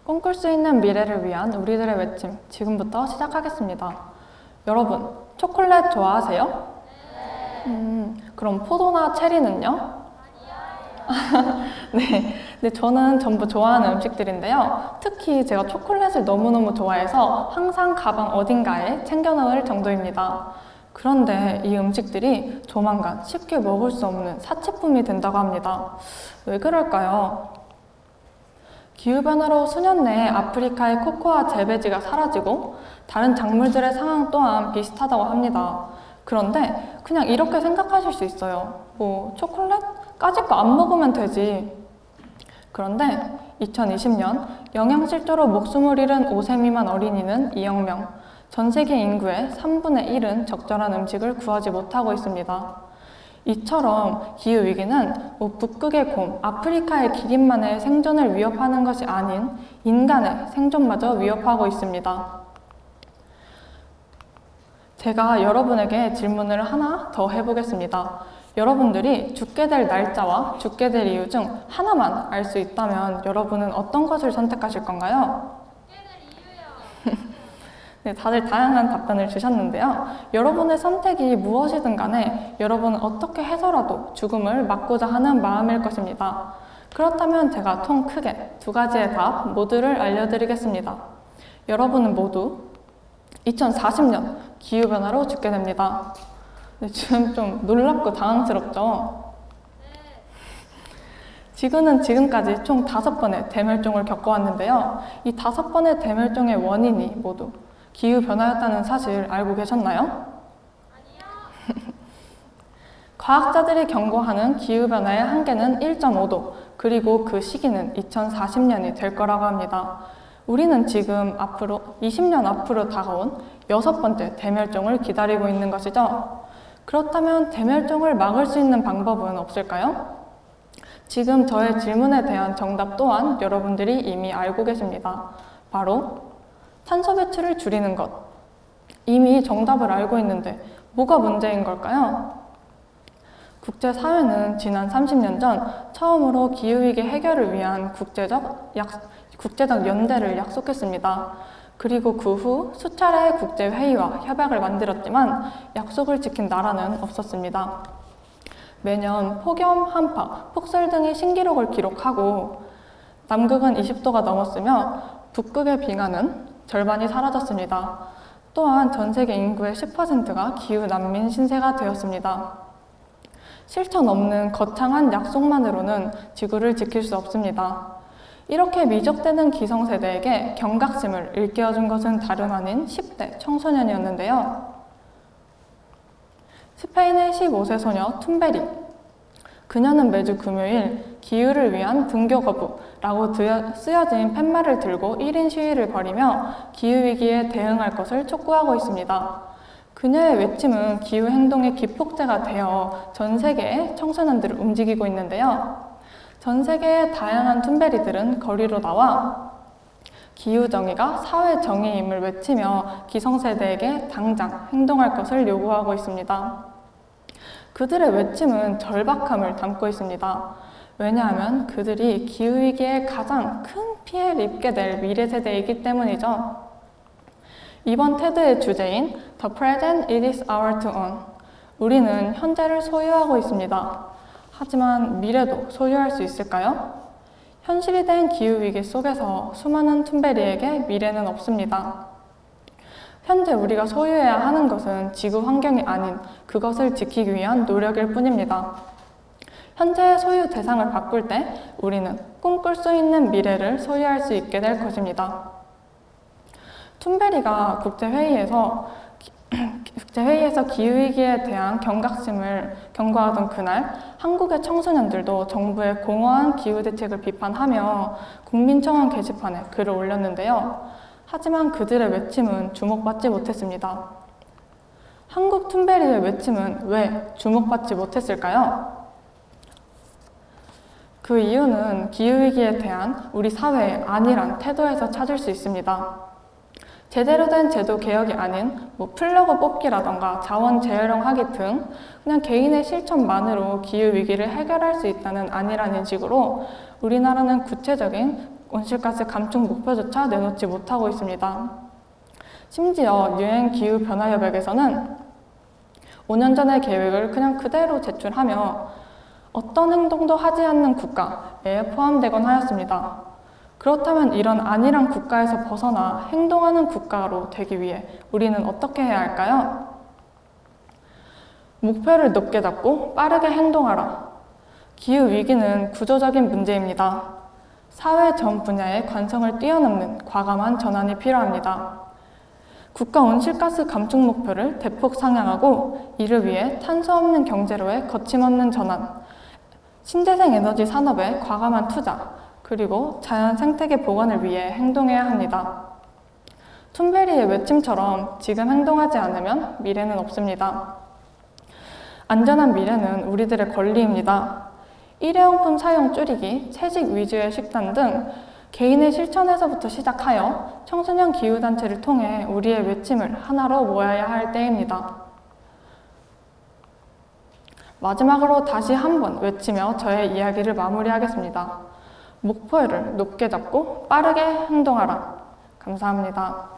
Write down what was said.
꿈꿀 수 있는 미래를 위한 우리들의 외침, 지금부터 시작하겠습니다. 여러분, 초콜릿 좋아하세요? 그럼 포도나 체리는요? 네, 저는 전부 좋아하는 음식들인데요. 특히 제가 초콜릿을 너무너무 좋아해서 항상 가방 어딘가에 챙겨 넣을 정도입니다. 그런데 이 음식들이 조만간 쉽게 먹을 수 없는 사치품이 된다고 합니다. 왜 그럴까요? 기후변화로 수년 내에 아프리카의 코코아 재배지가 사라지고 다른 작물들의 상황 또한 비슷하다고 합니다. 그런데 그냥 이렇게 생각하실 수 있어요. 초콜릿? 까짓 거 안 먹으면 되지. 그런데 2020년 영양실조로 목숨을 잃은 5세 미만 어린이는 2억 명, 전 세계 인구의 3분의 1은 적절한 음식을 구하지 못하고 있습니다. 이처럼 기후위기는 북극의 곰, 아프리카의 기린만의 생존을 위협하는 것이 아닌 인간의 생존마저 위협하고 있습니다. 제가 여러분에게 질문을 하나 더 해보겠습니다. 여러분들이 죽게 될 날짜와 죽게 될 이유 중 하나만 알 수 있다면 여러분은 어떤 것을 선택하실 건가요? 네, 다들 다양한 답변을 주셨는데요. 여러분의 선택이 무엇이든 간에 여러분은 어떻게 해서라도 죽음을 막고자 하는 마음일 것입니다. 그렇다면 제가 통 크게 두 가지의 답 모두를 알려드리겠습니다. 여러분은 모두 2040년 기후변화로 죽게 됩니다. 네, 지금 좀 놀랍고 당황스럽죠? 지구는 지금까지 총 5번의 대멸종을 겪어왔는데요. 이 5번의 대멸종의 원인이 모두 기후변화였다는 사실 알고 계셨나요? 아니요. 과학자들이 경고하는 기후변화의 한계는 1.5도, 그리고 그 시기는 2040년이 될 거라고 합니다. 우리는 지금 앞으로 20년 앞으로 다가온 6번째 대멸종을 기다리고 있는 것이죠. 그렇다면 대멸종을 막을 수 있는 방법은 없을까요? 지금 저의 질문에 대한 정답 또한 여러분들이 이미 알고 계십니다. 바로 탄소 배출을 줄이는 것. 이미 정답을 알고 있는데 뭐가 문제인 걸까요? 국제사회는 지난 30년 전 처음으로 기후위기 해결을 위한 국제적 연대를 약속했습니다. 그리고 그 후 수차례의 국제회의와 협약을 만들었지만 약속을 지킨 나라는 없었습니다. 매년 폭염, 한파, 폭설 등의 신기록을 기록하고 남극은 20도가 넘었으며 북극의 빙하는 절반이 사라졌습니다. 또한 전 세계 인구의 10%가 기후 난민 신세가 되었습니다. 실천 없는 거창한 약속만으로는 지구를 지킬 수 없습니다. 이렇게 미적대는 기성세대에게 경각심을 일깨워준 것은 다름 아닌 10대 청소년이었는데요. 스페인의 15세 소녀 툰베리. 그녀는 매주 금요일 기후를 위한 등교 거부라고 쓰여진 팻말을 들고 1인 시위를 벌이며 기후위기에 대응할 것을 촉구하고 있습니다. 그녀의 외침은 기후행동의 기폭제가 되어 전 세계의 청소년들을 움직이고 있는데요. 전 세계의 다양한 툰베리들은 거리로 나와 기후정의가 사회정의임을 외치며 기성세대에게 당장 행동할 것을 요구하고 있습니다. 그들의 외침은 절박함을 담고 있습니다. 왜냐하면 그들이 기후위기에 가장 큰 피해를 입게 될 미래 세대이기 때문이죠. 이번 테드의 주제인 The present it is our to own. 우리는 현재를 소유하고 있습니다. 하지만 미래도 소유할 수 있을까요? 현실이 된 기후위기 속에서 수많은 툰베리에게 미래는 없습니다. 현재 우리가 소유해야 하는 것은 지구 환경이 아닌 그것을 지키기 위한 노력일 뿐입니다. 현재의 소유 대상을 바꿀 때 우리는 꿈꿀 수 있는 미래를 소유할 수 있게 될 것입니다. 툰베리가 국제회의에서 기후위기에 대한 경각심을 경고하던 그날, 한국의 청소년들도 정부의 공허한 기후대책을 비판하며 국민청원 게시판에 글을 올렸는데요. 하지만 그들의 외침은 주목받지 못했습니다. 한국 툰베리의 외침은 왜 주목받지 못했을까요? 그 이유는 기후위기에 대한 우리 사회의 안일한 태도에서 찾을 수 있습니다. 제대로 된 제도 개혁이 아닌 플러그 뽑기라던가 자원 재활용하기 등 그냥 개인의 실천만으로 기후위기를 해결할 수 있다는 안일한 인식으로 우리나라는 구체적인 온실가스 감축 목표조차 내놓지 못하고 있습니다. 심지어 유엔 기후변화협약에서는 5년 전의 계획을 그냥 그대로 제출하며 어떤 행동도 하지 않는 국가에 포함되곤 하였습니다. 그렇다면 이런 안일한 국가에서 벗어나 행동하는 국가로 되기 위해 우리는 어떻게 해야 할까요? 목표를 높게 잡고 빠르게 행동하라. 기후위기는 구조적인 문제입니다. 사회 전 분야의 관성을 뛰어넘는 과감한 전환이 필요합니다. 국가 온실가스 감축 목표를 대폭 상향하고 이를 위해 탄소 없는 경제로의 거침없는 전환, 신재생 에너지 산업의 과감한 투자, 그리고 자연 생태계 보건을 위해 행동해야 합니다. 툰베리의 외침처럼 지금 행동하지 않으면 미래는 없습니다. 안전한 미래는 우리들의 권리입니다. 일회용품 사용 줄이기, 채식 위주의 식단 등 개인의 실천에서부터 시작하여 청소년 기후단체를 통해 우리의 외침을 하나로 모아야 할 때입니다. 마지막으로 다시 한번 외치며 저의 이야기를 마무리하겠습니다. 목표를 높게 잡고 빠르게 행동하라. 감사합니다.